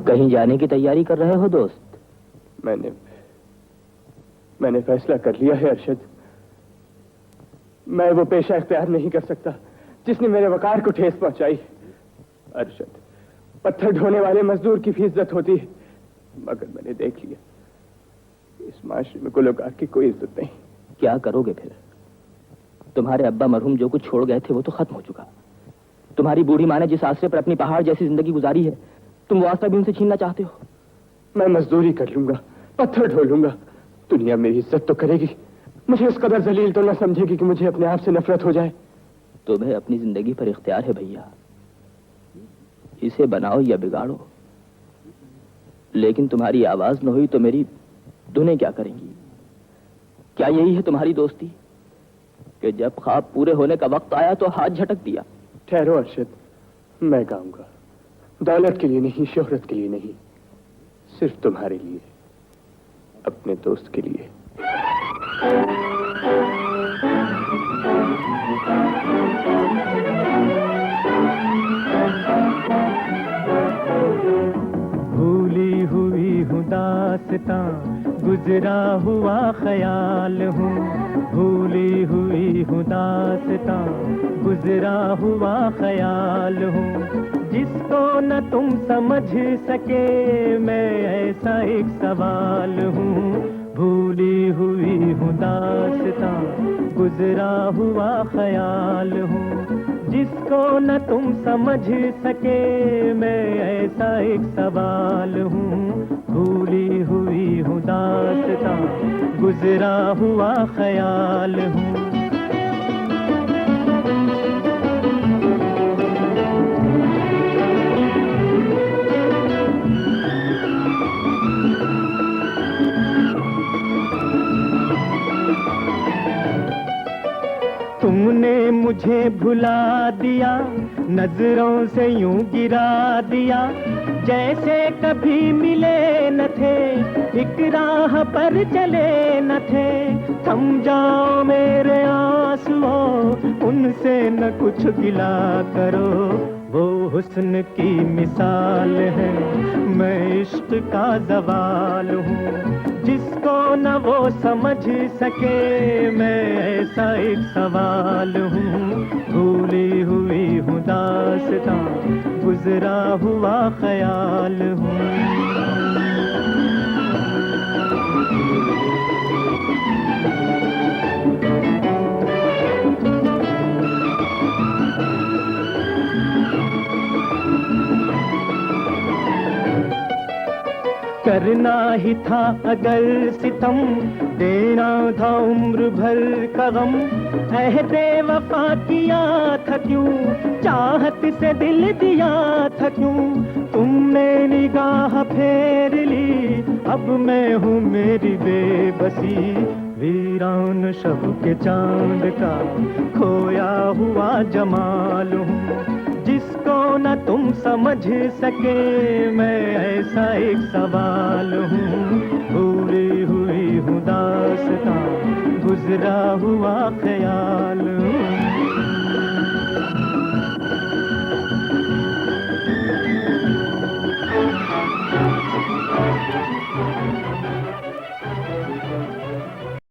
कहीं जाने की तैयारी कर रहे हो दोस्त? मैंने फैसला कर लिया है अरशद। मैं वो पेशा इख्तियार नहीं कर सकता जिसने मेरे वकार को ठेस पहुंचाई। अरशद, पत्थर ढोने वाले मजदूर की भी इज्जत होती है, मगर मैंने देख लिया इस माशरे में गुलकार की कोई इज्जत नहीं। क्या करोगे फिर? तुम्हारे अब्बा मरहूम जो कुछ छोड़ गए थे वो तो खत्म हो चुका। तुम्हारी बूढ़ी माँ ने जिस आसरे पर अपनी पहाड़ जैसी जिंदगी गुजारी है, तुम वो आसरा भी उनसे छीनना चाहते हो? मैं मजदूरी कर लूंगा, पत्थर ढो लूंगा, दुनिया मेरी इज्जत तो करेगी, मुझे उस कदर जलील तो न समझेगी कि मुझे अपने आप से नफरत हो जाए। तुम्हें अपनी जिंदगी पर इख्तियार है भैया, इसे बनाओ या बिगाड़ो। लेकिन तुम्हारी आवाज न हुई तो मेरी धुनें क्या करेंगी? क्या यही है तुम्हारी दोस्ती कि जब ख्वाब पूरे होने का वक्त आया तो हाथ झटक दिया? ठहरो अरशद, मैं गाऊंगा, दौलत के लिए नहीं, शोहरत के लिए नहीं, सिर्फ तुम्हारे लिए, अपने दोस्त के लिए। भूली हुई हूँ दास्तां, गुजरा हुआ ख्याल हूँ। भूली हुई हूँ दास्तां, गुजरा हुआ ख्याल हूँ। जिसको न तुम समझ सके मैं ऐसा एक सवाल हूँ। भूली हुई हूँ दास्तां, गुजरा हुआ ख्याल हूँ। जिसको न तुम समझ सके मैं ऐसा एक सवाल हूँ। भूली हुई हूँ दास्तां, गुजरा हुआ ख्याल हूँ। तुमने मुझे भुला दिया, नजरों से यूं गिरा दिया, जैसे कभी मिले न थे, एक राह पर चले न थे। थम जाओ मेरे आंसुओं, उनसे न कुछ गिला करो। वो हुस्न की मिसाल है, मैं इश्क का ज़वाल हूँ। जिसको न वो समझ सके मैं ऐसा एक सवाल हूँ। भूली हुई हूँ दास्तां, गुजरा हुआ ख्याल हूँ। करना ही था अगर सितम, देना था उम्र भर का गम। अहदे वफा किया था क्यों, चाहत से दिल दिया था क्यों। तुमने निगाह फेर ली, अब मैं हूँ मेरी बेबसी। वीरान शब के चांद का खोया हुआ जमाल हूँ। जिसको न तुम समझ सके मैं ऐसा एक सवाल हूँ। भूली हुई हूँ दास्तां, गुजरा हुआ ख्याल हूँ।